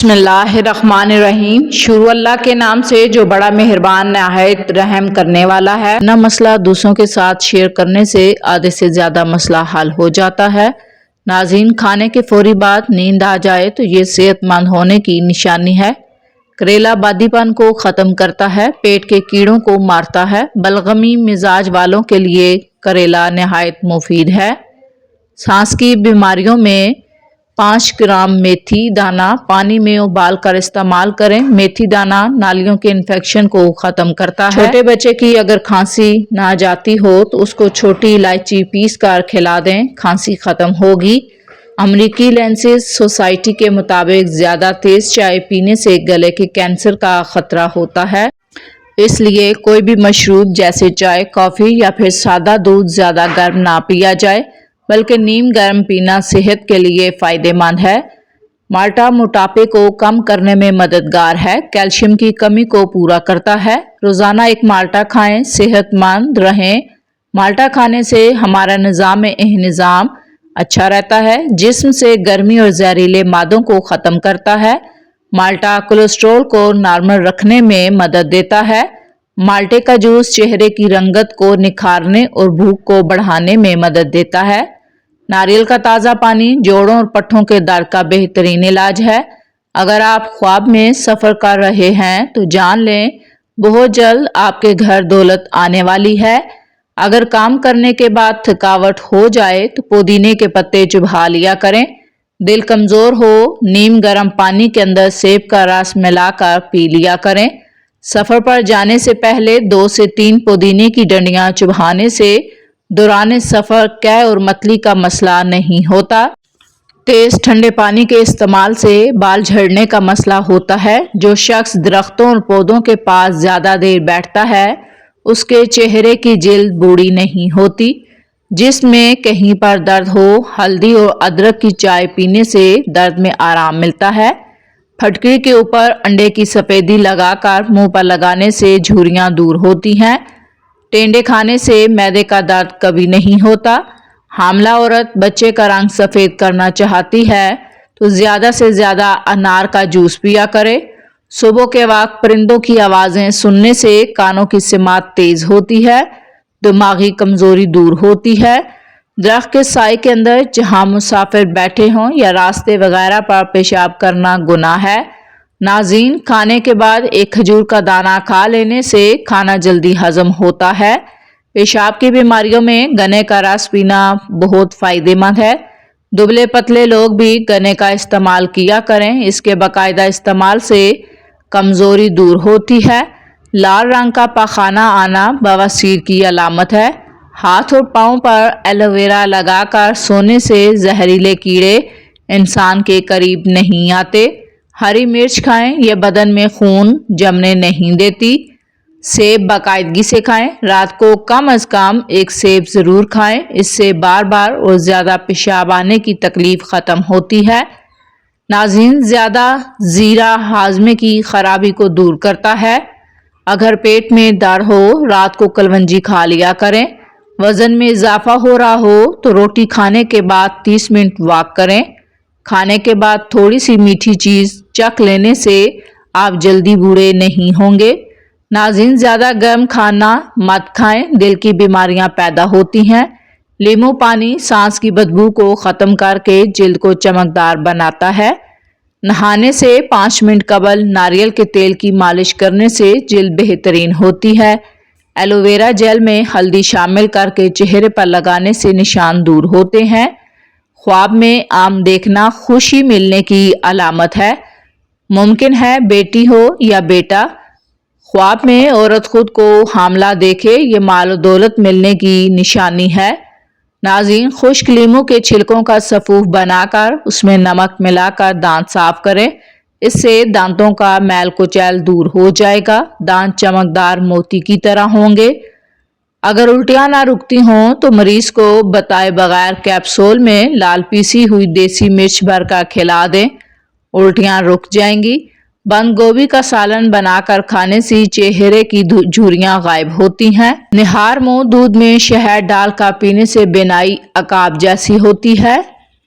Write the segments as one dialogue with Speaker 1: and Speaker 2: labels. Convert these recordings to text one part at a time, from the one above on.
Speaker 1: بسم اللہ الرحمن الرحیم۔ شروع اللہ کے نام سے جو بڑا مہربان نہایت رحم کرنے والا ہے۔ نہ مسئلہ دوسروں کے ساتھ شیئر کرنے سے آدھے سے زیادہ مسئلہ حل ہو جاتا ہے۔ ناظرین، کھانے کے فوری بعد نیند آ جائے تو یہ صحت مند ہونے کی نشانی ہے۔ کریلا بادی پن کو ختم کرتا ہے، پیٹ کے کیڑوں کو مارتا ہے۔ بلغمی مزاج والوں کے لیے کریلا نہایت مفید ہے۔ سانس کی بیماریوں میں 5 گرام میتھی دانہ پانی میں ابال کر استعمال کریں۔ میتھی دانہ نالیوں کے انفیکشن کو ختم کرتا ہے۔ چھوٹے بچے کی اگر کھانسی نہ جاتی ہو تو اس کو چھوٹی الائچی پیس کر کھلا دیں، کھانسی ختم ہوگی۔ امریکی لینسز سوسائٹی کے مطابق زیادہ تیز چائے پینے سے گلے کے کینسر کا خطرہ ہوتا ہے۔ اس لیے کوئی بھی مشروب جیسے چائے، کافی یا پھر سادہ دودھ زیادہ گرم نہ پیا جائے، بلکہ نیم گرم پینا صحت کے لیے فائدہ مند ہے۔ مالٹا موٹاپے کو کم کرنے میں مددگار ہے، کیلشیم کی کمی کو پورا کرتا ہے۔ روزانہ ایک مالٹا کھائیں، صحت مند رہیں۔ مالٹا کھانے سے ہمارا نظام انہضام اچھا رہتا ہے، جسم سے گرمی اور زہریلے مادوں کو ختم کرتا ہے۔ مالٹا کولیسٹرول کو نارمل رکھنے میں مدد دیتا ہے۔ مالٹے کا جوس چہرے کی رنگت کو نکھارنے اور بھوک کو بڑھانے میں مدد دیتا ہے۔ ناریل کا تازہ پانی جوڑوں اور پٹھوں کے درد کا بہترین علاج ہے۔ اگر آپ خواب میں سفر کر رہے ہیں تو جان لیں بہت جلد آپ کے گھر دولت آنے والی ہے۔ اگر کام کرنے کے بعد تھکاوٹ ہو جائے تو پودینے کے پتے چبا لیا کریں۔ دل کمزور ہو، نیم گرم پانی کے اندر سیب کا رس ملا کر پی لیا کریں۔ سفر پر جانے سے پہلے 2 سے 3 پودینے کی ڈنڈیاں چبانے سے دوران سفر قے اور متلی کا مسئلہ نہیں ہوتا۔ تیز ٹھنڈے پانی کے استعمال سے بال جھڑنے کا مسئلہ ہوتا ہے۔ جو شخص درختوں اور پودوں کے پاس زیادہ دیر بیٹھتا ہے اس کے چہرے کی جلد بوڑھی نہیں ہوتی۔ جسم میں کہیں پر درد ہو، ہلدی اور ادرک کی چائے پینے سے درد میں آرام ملتا ہے۔ پھٹکری کے اوپر انڈے کی سفیدی لگا کر منہ پر لگانے سے جھریاں دور ہوتی ہیں۔ ٹینڈے کھانے سے معدے کا درد کبھی نہیں ہوتا۔ حاملہ عورت بچے کا رنگ سفید کرنا چاہتی ہے تو زیادہ سے زیادہ انار کا جوس پیا کرے۔ صبح کے وقت پرندوں کی آوازیں سننے سے کانوں کی سماعت تیز ہوتی ہے، دماغی کمزوری دور ہوتی ہے۔ درخت کے سائے کے اندر جہاں مسافر بیٹھے ہوں یا راستے وغیرہ پر پیشاب کرنا گناہ ہے۔ ناظرین، کھانے کے بعد ایک کھجور کا دانہ کھا لینے سے کھانا جلدی ہضم ہوتا ہے۔ پیشاب کی بیماریوں میں گنے کا رس پینا بہت فائدہ مند ہے۔ دبلے پتلے لوگ بھی گنے کا استعمال کیا کریں، اس کے باقاعدہ استعمال سے کمزوری دور ہوتی ہے۔ لال رنگ کا پاخانہ آنا بواسیر کی علامت ہے۔ ہاتھ اور پاؤں پر ایلو ویرا لگا کر سونے سے زہریلے کیڑے انسان کے قریب نہیں آتے۔ ہری مرچ کھائیں، یہ بدن میں خون جمنے نہیں دیتی۔ سیب باقاعدگی سے کھائیں، رات کو کم از کم 1 سیب ضرور کھائیں، اس سے بار بار اور زیادہ پیشاب آنے کی تکلیف ختم ہوتی ہے۔ ناظرین، زیادہ زیرہ ہاضمے کی خرابی کو دور کرتا ہے۔ اگر پیٹ میں درد ہو رات کو کلونجی کھا لیا کریں۔ وزن میں اضافہ ہو رہا ہو تو روٹی کھانے کے بعد 30 منٹ واک کریں۔ کھانے کے بعد تھوڑی سی میٹھی چیز چکھ لینے سے آپ جلدی بوڑھے نہیں ہوں گے۔ ناظرین، زیادہ گرم کھانا مت کھائیں، دل کی بیماریاں پیدا ہوتی ہیں۔ لیموں پانی سانس کی بدبو کو ختم کر کے جلد کو چمکدار بناتا ہے۔ نہانے سے 5 منٹ قبل ناریل کے تیل کی مالش کرنے سے جلد بہترین ہوتی ہے۔ ایلو ویرا جیل میں ہلدی شامل کر کے چہرے پر لگانے سے نشان دور ہوتے ہیں۔ خواب میں آم دیکھنا خوشی ملنے کی علامت ہے۔ ممکن ہے بیٹی ہو یا بیٹا۔ خواب میں عورت خود کو حاملہ دیکھے، یہ مال و دولت ملنے کی نشانی ہے۔ ناظرین، خشک لیموں کے چھلکوں کا سفوف بنا کر اس میں نمک ملا کر دانت صاف کریں، اس سے دانتوں کا میل کچیل دور ہو جائے گا، دانت چمکدار موتی کی طرح ہوں گے۔ اگر الٹیاں نہ رکتی ہوں تو مریض کو بتائے بغیر کیپسول میں لال پیسی ہوئی دیسی مرچ بھر کر کھلا دیں، الٹیاں رک جائیں گی۔ بند گوبھی کا سالن بنا کر کھانے سے چہرے کی جھریاں غائب ہوتی ہیں۔ نہار منہ دودھ میں شہد ڈال کر پینے سے بینائی عقاب جیسی ہوتی ہے۔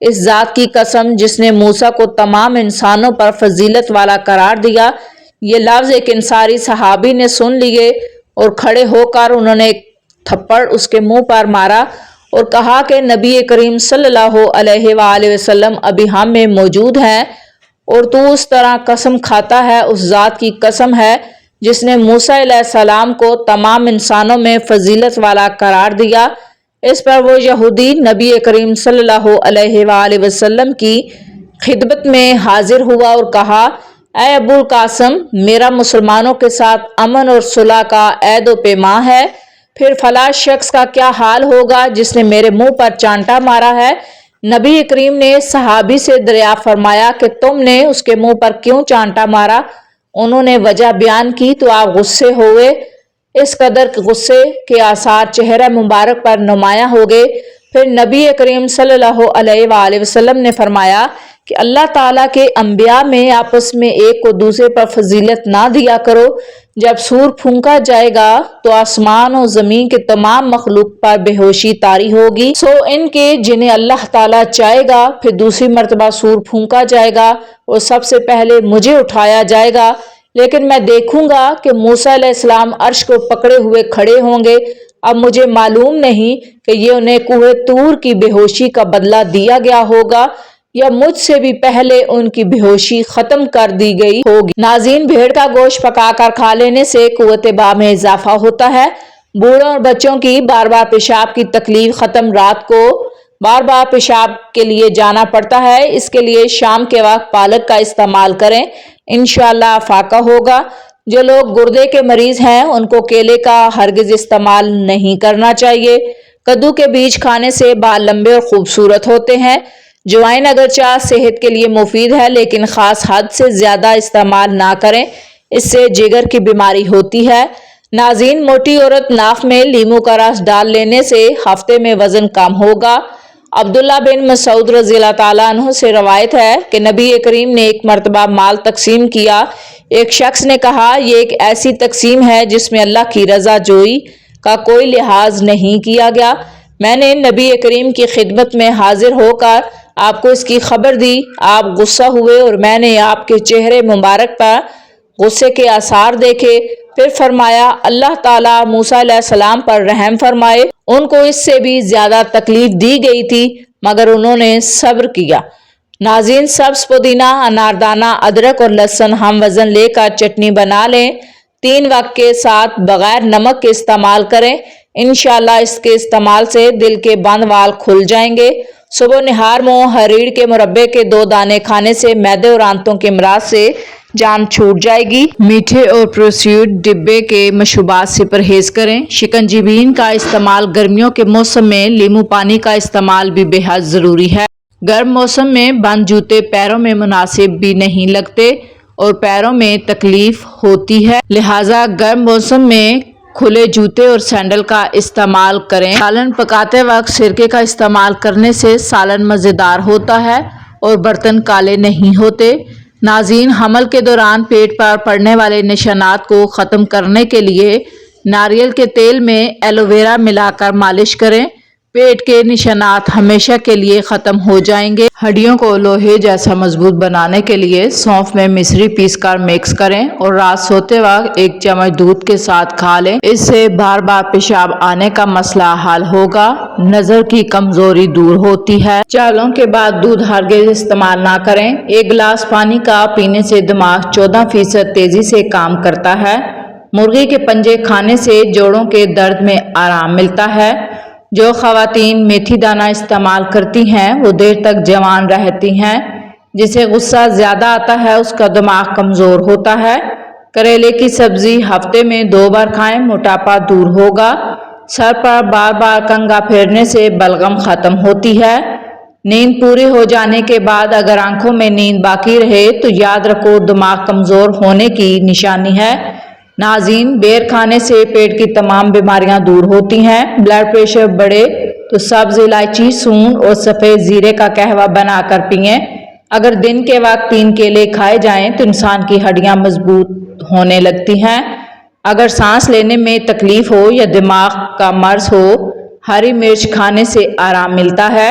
Speaker 1: اس ذات کی قسم جس نے موسیٰ کو تمام انسانوں پر فضیلت والا قرار دیا۔ یہ لفظ ایک انصاری صحابی نے سن لیے اور کھڑے ہو کر انہوں نے ایک تھپڑ اس کے منہ پر مارا اور کہا کہ نبی کریم صلی اللہ علیہ وآلہ وسلم ابھی ہم میں موجود ہیں اور تو اس طرح قسم کھاتا ہے۔ اس ذات کی قسم ہے جس نے موسیٰ علیہ السلام کو تمام انسانوں میں فضیلت والا قرار دیا۔ اس پر وہ یہودی نبی کریم صلی اللہ علیہ وآلہ وسلم کی خدمت میں حاضر ہوا اور کہا، اے ابو القاسم، میرا مسلمانوں کے ساتھ امن اور صلح کا عہد و پیمان ہے، پھر فلاں شخص کا کیا حال ہوگا جس نے میرے منہ پر چانٹا مارا ہے؟ نبی کریم نے صحابی سے دریافت فرمایا کہ تم نے اس کے منہ پر کیوں چانٹا مارا؟ انہوں نے وجہ بیان کی تو آپ غصے ہوئے۔ اس قدر غصے کے آثار چہرہ مبارک پر نمایاں ہو گئے۔ پھر نبی کریم صلی اللہ علیہ وآلہ وسلم نے فرمایا کہ اللہ تعالیٰ کے انبیاء میں آپس میں ایک کو دوسرے پر فضیلت نہ دیا کرو۔ جب سور پھونکا جائے گا تو آسمان و زمین کے تمام مخلوق پر بے ہوشی طاری ہوگی، سو ان کے جنہیں اللہ تعالیٰ چاہے گا۔ پھر دوسری مرتبہ سور پھونکا جائے گا اور سب سے پہلے مجھے اٹھایا جائے گا، لیکن میں دیکھوں گا کہ موسیٰ علیہ السلام عرش کو پکڑے ہوئے کھڑے ہوں گے۔ اب مجھے معلوم نہیں کہ یہ انہیں کوہ طور کی بے ہوشی کا بدلہ دیا گیا ہوگا یا مجھ سے بھی پہلے ان کی بے ہوشی ختم کر دی گئی ہوگی۔ ناظرین، بھیڑ کا گوشت پکا کر کھا لینے سے قوت باہ میں اضافہ ہوتا ہے۔ بوڑھوں اور بچوں کی بار بار پیشاب کی تکلیف ختم۔ رات کو بار بار پیشاب کے لیے جانا پڑتا ہے، اس کے لیے شام کے وقت پالک کا استعمال کریں، انشاءاللہ افاقہ ہوگا۔ جو لوگ گردے کے مریض ہیں ان کو کیلے کا ہرگز استعمال نہیں کرنا چاہیے۔ کدو کے بیج کھانے سے بال لمبے اور خوبصورت ہوتے ہیں۔ جوائن اگرچہ صحت کے لیے مفید ہے لیکن خاص حد سے زیادہ استعمال نہ کریں، اس سے جگر کی بیماری ہوتی ہے۔ ناظرین، موٹی عورت ناف میں لیموں کا رس ڈال لینے سے ہفتے میں وزن کم ہوگا۔ عبداللہ بن مسعود رضی اللہ تعالیٰ عنہ سے روایت ہے کہ نبی کریم نے ایک مرتبہ مال تقسیم کیا۔ ایک شخص نے کہا، یہ ایک ایسی تقسیم ہے جس میں اللہ کی رضا جوئی کا کوئی لحاظ نہیں کیا گیا۔ میں نے نبی کریم کی خدمت میں حاضر ہو کر آپ کو اس کی خبر دی۔ آپ غصہ ہوئے اور میں نے آپ کے چہرے مبارک پر غصے کے آثار دیکھے۔ پھر فرمایا، اللہ تعالیٰ موسیٰ علیہ السلام پر رحم فرمائے، ان کو اس سے بھی زیادہ تکلیف دی گئی تھی مگر انہوں نے صبر کیا۔ ناظرین، سبز پودینہ، اناردانہ، ادرک اور لہسن ہم وزن لے کر چٹنی بنا لیں۔ 3 وقت کے ساتھ بغیر نمک کے استعمال کریں، انشاءاللہ اس کے استعمال سے دل کے بند وال کھل جائیں گے۔ صبح نہار میں ہریڑ کے مربے کے 2 دانے کھانے سے معدے اور آنتوں کے امراض سے جان چھوٹ جائے گی۔ میٹھے اور پروسیسڈ ڈبے کے مشروبات سے پرہیز کریں۔ شکنجی بین کا استعمال گرمیوں کے موسم میں لیموں پانی کا استعمال بھی بے حد ضروری ہے۔ گرم موسم میں بند جوتے پیروں میں مناسب بھی نہیں لگتے اور پیروں میں تکلیف ہوتی ہے، لہٰذا گرم موسم میں کھلے جوتے اور سینڈل کا استعمال کریں۔ سالن پکاتے وقت سرکے کا استعمال کرنے سے سالن مزیدار ہوتا ہے اور برتن کالے نہیں ہوتے۔ ناظرین، حمل کے دوران پیٹ پر پڑنے والے نشانات کو ختم کرنے کے لیے ناریل کے تیل میں ایلو ویرا ملا کر مالش کریں، پیٹ کے نشانات ہمیشہ کے لیے ختم ہو جائیں گے۔ ہڈیوں کو لوہے جیسا مضبوط بنانے کے لیے سونف میں مصری پیس کر مکس کریں اور رات سوتے وقت 1 چمچ دودھ کے ساتھ کھا لیں، اس سے بار بار پیشاب آنے کا مسئلہ حل ہوگا۔ نظر کی کمزوری دور ہوتی ہے۔ چاولوں کے بعد دودھ ہرگز استعمال نہ کریں۔ 1 گلاس پانی کا پینے سے دماغ 14% تیزی سے کام کرتا ہے۔ مرغی کے پنجے کھانے سے جوڑوں کے درد میں آرام ملتا ہے۔ جو خواتین میتھی دانہ استعمال کرتی ہیں وہ دیر تک جوان رہتی ہیں۔ جسے غصہ زیادہ آتا ہے اس کا دماغ کمزور ہوتا ہے۔ کریلے کی سبزی ہفتے میں 2 بار کھائیں، موٹاپا دور ہوگا۔ سر پر بار بار کنگھا پھیرنے سے بلغم ختم ہوتی ہے۔ نیند پوری ہو جانے کے بعد اگر آنکھوں میں نیند باقی رہے تو یاد رکھو دماغ کمزور ہونے کی نشانی ہے۔ ناظرین، بیر کھانے سے پیٹ کی تمام بیماریاں دور ہوتی ہیں۔ بلڈ پریشر بڑھے تو سبز الائچی، سونڈ اور سفید زیرے کا قہوہ بنا کر پئیں۔ اگر دن کے وقت 3 کیلے کھائے جائیں تو انسان کی ہڈیاں مضبوط ہونے لگتی ہیں۔ اگر سانس لینے میں تکلیف ہو یا دماغ کا مرض ہو، ہری مرچ کھانے سے آرام ملتا ہے۔